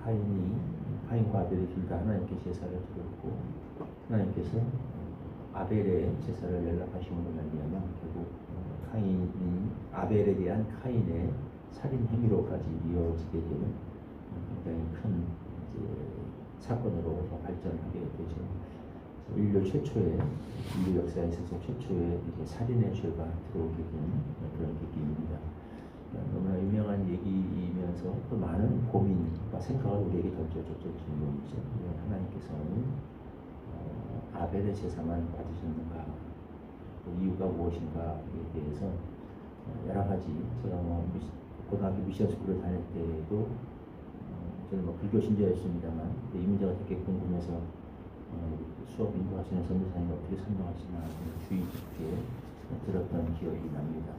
카인과 아벨이 둘 다 하나님께 제사를 드렸고 하나님께서 아벨의 제사를 연락하심으로 말미암아 결국 아벨에 대한 카인의 살인 행위로까지 이어지게 되는 굉장히 큰 사건으로 발전하게 되죠. 인류 역사에 있어서 최초의 살인의 죄가 들어오게 된 그런 계기입니다. 너무나 유명한 얘기이면서 또 많은 고민과 생각을 우리에게 던져줬던 질문이죠. 하나님께서는 아벨의 제사만 받으셨는가? 그 이유가 무엇인가에 대해서 여러 가지 제가 고등학교 미션 스쿨을 다닐 때도 저는 불교 신자였습니다만 이 문제가 되게 궁금해서 수업 인도하시는 선교사님이 어떻게 설명하시나 주의 깊게 들었던 기억이 납니다.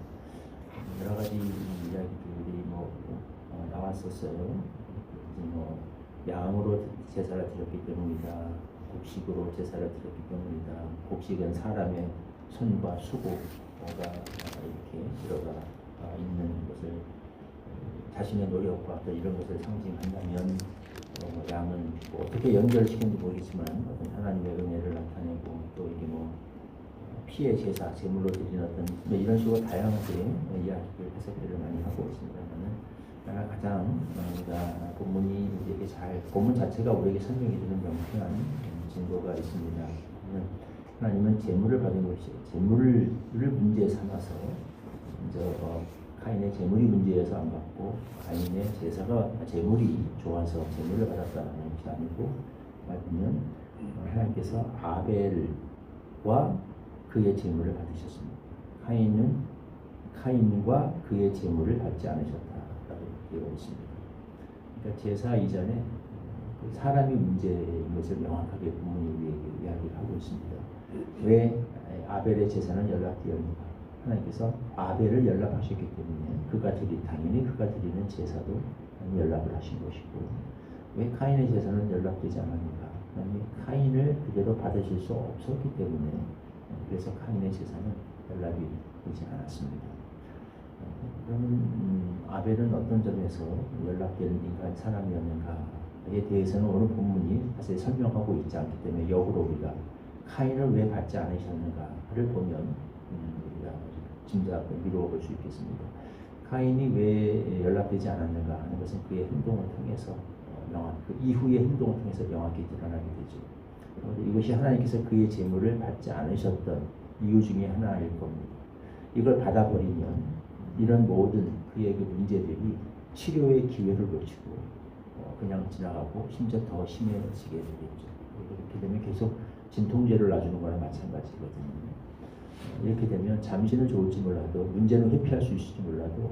여러 가지 이야기들이 나왔었어요. 양으로 제사를 드렸기 때문이다. 곡식으로 제사를 드렸기 때문이다. 곡식은 사람의 손과 수고가 이렇게 들어가 있는 것을 자신의 노력과 또 이런 것을 상징한다면 양은 어떻게 연결시키는지 모르겠지만 어떤 하나님의 은혜를 나타내고 또 이게 피해 제사, 제물로 드리는 어떤 이런 식으로 다양하게 이야기를 해석들을 많이 하고 있습니다만은 가장 우리가 본문 자체가 우리에게 설명해 주는 명쾌한 증거가 있습니다. 하나님은 제물을 받은 것이 제물을 문제 삼아서 먼저 카인의 제물이 문제여서 안 받고 카인의 제물이 좋아서 제물을 받았다는 것이 아니고 말하면 하나님께서 아벨과 그의 제물을 받으셨습니다. 카인과 그의 제물을 받지 않으셨다라고 되어 있습니다. 그러니까 제사 이전에 사람이 문제인 것을 명확하게 본문이 우리에게 이야기를 하고 있습니다. 왜 아벨의 제사는 연락되었는가? 하나님께서 아벨을 연락하셨기 때문에 당연히 그가 드리는 제사도 연락을 하신 것이고, 왜 카인의 제사는 연락되지 않았는가? 하나님이 카인을 그대로 받으실 수 없었기 때문에 그래서 카인의 제사는 연락이 되지 않았습니다. 그러면 아벨은 어떤 점에서 연락되는 인간 사람이었는가에 대해서는 오늘 본문이 사실 설명하고 있지 않기 때문에 역으로 우리가 카인을 왜 받지 않으셨는가를 보면 우리가 짐작을 미루어 볼 수 있겠습니다. 카인이 왜 연락되지 않았는가 하는 것은 그의 행동을 통해서 그 이후의 행동을 통해서 명확히 드러나게 되죠. 이것이 하나님께서 그의 제물을 받지 않으셨던 이유 중에 하나일 겁니다. 이걸 받아버리면 이런 모든 그의 그 문제들이 치료의 기회를 놓치고 그냥 지나가고 심지어 더 심해지게 되겠죠. 이렇게 되면 계속 진통제를 놔주는 거랑 마찬가지거든요. 이렇게 되면 잠시는 좋을지 몰라도 문제는 회피할 수 있을지 몰라도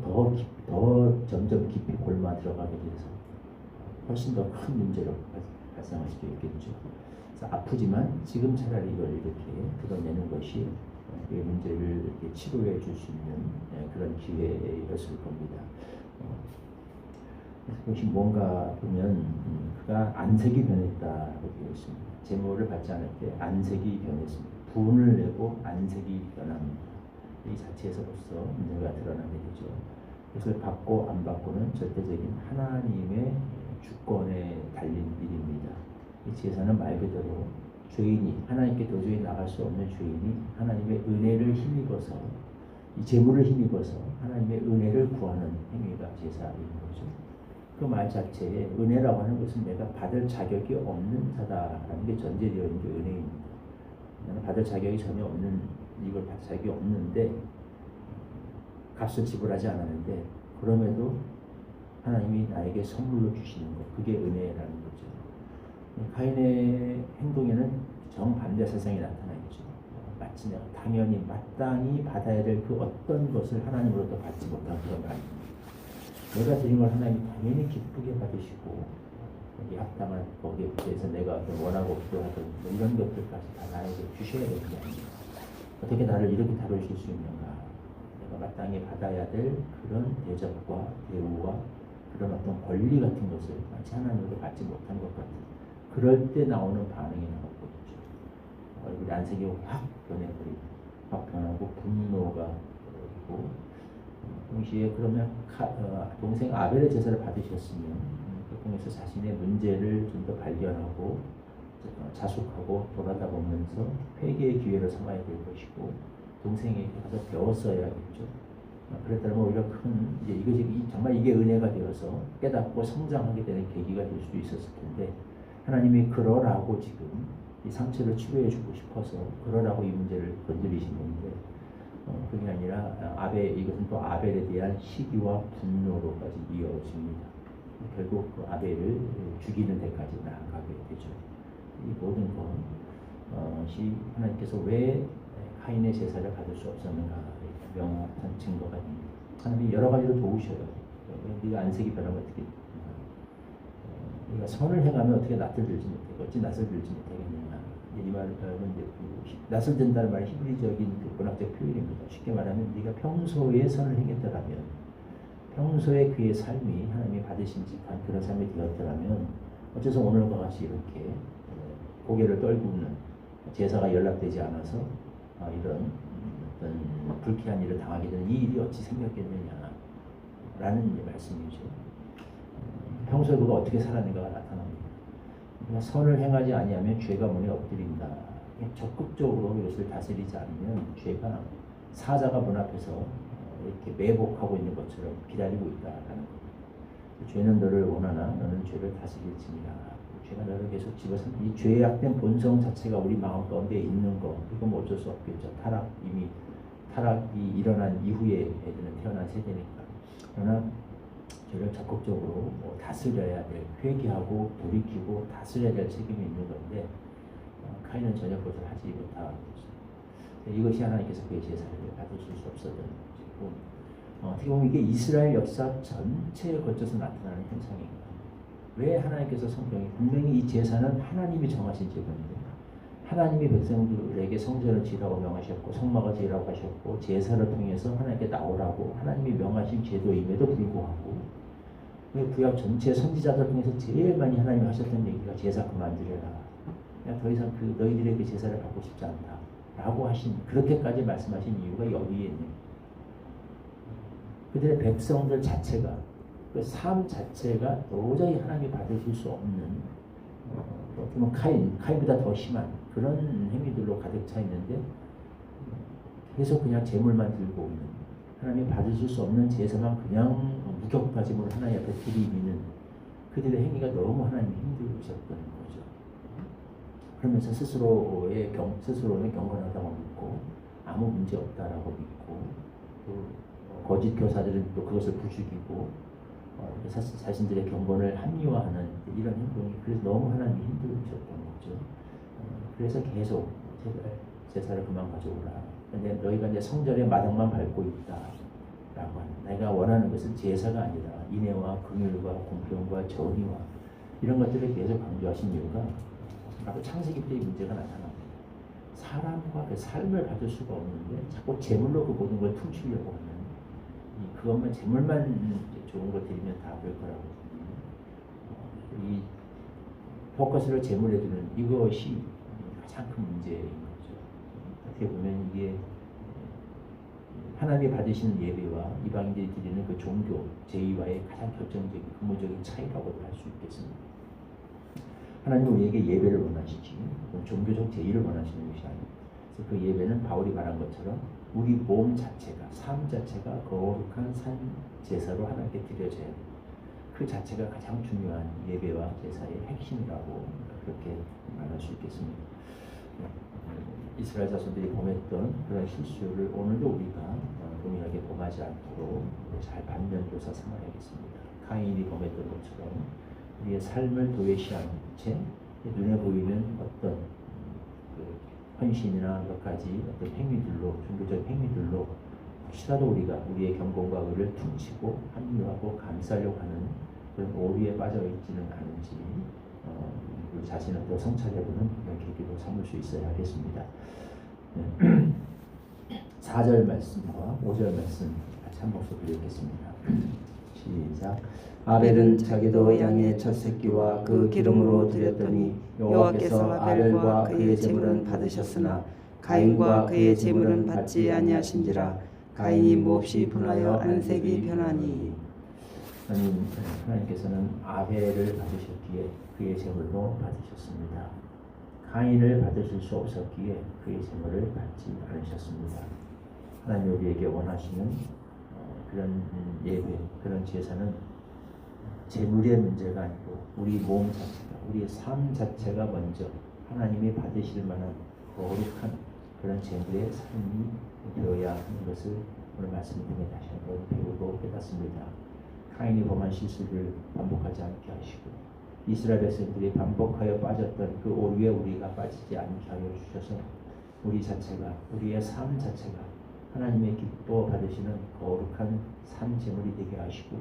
더 점점 깊이 골마 들어가게 돼서 훨씬 더 큰 문제로 발생할 수도 있겠죠. 그래서 아프지만 지금 차라리 이걸 이렇게 드러내는 것이 이 문제를 이렇게 치료해 줄 수 있는 그런 기회였을 겁니다. 그것이 뭔가 보면 그가 안색이 변했다고 되어 있습니다. 제물을 받지 않을 때 안색이 변했습니다. 분을 내고 안색이 변합니다. 이 자체에서로서 문제가 드러나게 되죠. 그것을 받고 안 받고는 절대적인 하나님의 주권에 달린 일입니다. 이 제사는 말 그대로 죄인이 하나님께 도저히 나갈 수 없는 죄인이 하나님의 은혜를 힘입어서 이 제물을 힘입어서 하나님의 은혜를 구하는 행위가 제사인 거죠. 그 말 자체에 은혜라고 하는 것은 내가 받을 자격이 없는 자다라는 게 전제되어 있는 게 은혜입니다. 나는 받을 자격이 전혀 없는, 이걸 받을 자격이 없는데 값을 지불하지 않았는데 그럼에도 하나님이 나에게 선물로 주시는 것, 그게 은혜라는 거죠. 카인의 행동에는 정반대 세상이 나타나겠죠. 마치 내가 당연히 마땅히 받아야 될 그 어떤 것을 하나님으로부터 받지 못한 그런 말입니다. 내가 드린 걸 하나님이 당연히 기쁘게 받으시고 거기에 합당한 거기에 대해서 내가 원하고 필요하던 이런 것들까지 다 나에게 주셔야 되는 게 아닙니다. 어떻게 나를 이렇게 다루실 수 있는가? 내가 마땅히 받아야 될 그런 대접과 대우와 그런 어떤 권리 같은 것을 마치 하나님으로 받지 못한 것 같은 그럴 때 나오는 반응이 나오거든요. 얼굴이 안색이 확 변해버리고 확 변하고 분노가 그리고 동시에 그러면 동생 아벨의 제사를 받으셨으면 그 통해서 자신의 문제를 좀 더 발견하고 자숙하고 돌아다보면서 회개의 기회를 삼아야 될 것이고 동생에게 가서 배웠어야겠죠. 그랬다면 오히려 큰 이것이 정말 이게 은혜가 되어서 깨닫고 성장하게 되는 계기가 될 수도 있었을 텐데 하나님이 그러라고 지금 이 상처를 치료해 주고 싶어서 그러라고 이 문제를 건드리시는데 그게 아니라 이것은 또 아벨에 대한 시기와 분노로까지 이어집니다. 결국 그 아벨을 죽이는 데까지 나아가게 되죠. 이 모든 것이 하나님께서 왜 카인의 제사를 받을 수 없었는가 명확한 증거가 됩니다. 하나님이 여러 가지로 도우셔요. 네가 안색이 변하면 어떻게 네가 선을 행하면 어떻게 낯을 들지 못하고 어찌 낯을 들지 못하겠느냐. 이 말은 낯을 든다는 말은 히브리적인 그 문학적 표현입니다. 쉽게 말하면 네가 평소에 선을 행했더라면 평소에 그의 삶이 하나님이 받으심직한 그런 삶이 되었더라면 어째서 오늘과 같이 이렇게 고개를 떨구는 제사가 연락되지 않아서 이런 어떤 불쾌한 일을 당하게 되는 이 일이 어찌 생겼겠느냐라는 말씀이죠. 평소에 그가 어떻게 살았는가가 나타납니다. 그러니까 선을 행하지 아니하면 죄가 문에 엎드린다. 적극적으로 이것을 다스리지 않으면 죄가 사자가 문 앞에서 이렇게 매복하고 있는 것처럼 기다리고 있다라는 것. 죄는 너를 원하나 너는 죄를 다스릴지니라. 죄가 너를 계속 집어삼키. 이 죄악된 본성 자체가 우리 마음 가운데 있는 거. 이건 뭐 어쩔 수 없겠죠. 타락이 일어난 이후에 애들은 태어난 세대니까. 그러나 죄를 적극적으로 다스려야 될, 회개하고 돌이키고 다스려야 될 책임이 있는 건데 카인은 전혀 그것을 하지 못하고 있어요. 이것이 하나님께서 그의 제사를 받으실 수 없었던 것이고 어떻게 보면 이게 이스라엘 역사 전체에 걸쳐서 나타나는 현상입니다. 왜 하나님께서 성경에 분명히 이 제사는 하나님이 정하신 제도인데 하나님이 백성들에게 성전을 지으라고 명하셨고 성막을 지으라고 하셨고 제사를 통해서 하나님께 나오라고 하나님이 명하신 제도임에도 불구하고 구약 전체 선지자들 통해서 제일 많이 하나님이 하셨던 얘기가 제사 그만두려라. 그냥 더 이상 너희들의 그 제사를 받고 싶지 않다. 라고 하신 그렇게까지 말씀하신 이유가 여기에 있는 그들의 백성들 자체가 그 삶 자체가 도저히 하나님이 받으실 수 없는 어떻게 보면 카인보다 더 심한 그런 행위들로 가득 차 있는데 계속 그냥 재물만 들고 오는 하나님이 받으실 수 없는 제사만 그냥 무격다짐으로 하나님 앞에 드리는 그들의 행위가 너무 하나님이 힘들으셨던 거죠. 그러면서 스스로는 경건하다고 믿고 아무 문제 없다라고 믿고 또 거짓 교사들은 또 그것을 부추기고 자신들의 경건을 합리화하는 이런 행동이 그래서 너무 하나님이 힘들으셨던 거죠. 그래서 계속 제사를 그만 가져오라. 근데 너희가 이제 성전의 마당만 밟고 있다라고 하는. 내가 원하는 것은 제사가 아니라 인애와 긍휼과 공평과 정의와 이런 것들을 계속 강조하신 이유가 바로 창세기 때 이 문제가 나타납니다. 사람과 그 삶을 가질 수가 없는데 자꾸 제물로 그 모든 걸 퉁치려고 하는 그것만 제물만 좋은 걸 드리면 다 될 거라고 이 포커스를 제물에 두는 이것이 가장 큰 문제인 거죠. 어떻게 보면 이게 하나님이 받으시는 예배와 이방인들이 드리는 그 종교 제의와의 가장 결정적인 근본적인 차이라고도 할 수 있겠습니다. 하나님은 우리에게 예배를 원하시지 종교적 제의를 원하시는 것이 아닙니다. 그래서 그 예배는 바울이 말한 것처럼 우리 몸 자체가 삶 자체가 거룩한 산 제사로 하나님께 드려져야 돼요. 그 자체가 가장 중요한 예배와 제사의 핵심이라고 그렇게 말할 수 있겠습니다. 이스라엘 자손들이 범했던 그런 실수를 오늘도 우리가 동일하게 범하지 않도록 잘 반면교사 삼아야겠습니다. 카인이 범했던 것처럼 우리의 삶을 도외시하는 채 눈에 보이는 어떤 헌신이나 몇 가지 어떤 행위들로 종교적 행위들로 혹시라도 우리가 우리의 경건과 의를 퉁치고 합리화하고 감싸려고 하는 그런 오류에 빠져 있지는 않은지 우리 자신을 또 성찰해보는 그런 계기로 삼을 수 있어야 하겠습니다. 4절 말씀과 5절 말씀 같이 한 목소리로 읽겠습니다. 시작. 아벨은 자기도 양의 첫 새끼와 그 기름으로 드렸더니 여호와께서 아벨과 그의 제물은 받으셨으나 가인과 그의 제물은 받지 아니하신지라. 가인이 몹시 분하여 안색이 변하니. 하나님께서는 아벨을 받으셨기에 그의 제물도 받으셨습니다. 가인을 받으실 수 없었기에 그의 제물을 받지 않으셨습니다. 하나님 우리에게 원하시는 그런 예배, 그런 제사는 제물의 문제가 아니고 우리 몸 자체가, 우리의 삶 자체가 먼저 하나님이 받으실 만한 거룩한 그런 제물의 삶이 되어야 하는 것을 오늘 말씀 통해 다시 한번 배우고 깨닫습니다. 가인이 범한 실수를 반복하지 않게 하시고 이스라엘 백성들이 반복하여 빠졌던 그 오류에 우리가 빠지지 않게 하여 주셔서 우리 자체가, 우리의 삶 자체가 하나님의 기뻐 받으시는 거룩한 삶 제물이 되게 하시고,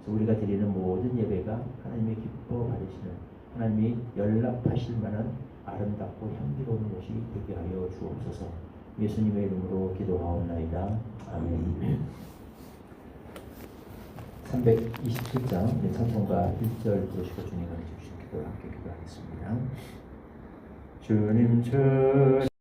우리가 드리는 모든 예배가 하나님의 기뻐 받으시는, 하나님이 연락하실 만한 아름답고 향기로운 것이 되게 하여 주옵소서. 예수님의 이름으로 기도하옵나이다. 아멘. 327장 찬송가 1절 부르시고 주님을 주신 기도를 함께 기도하겠습니다. 주님 주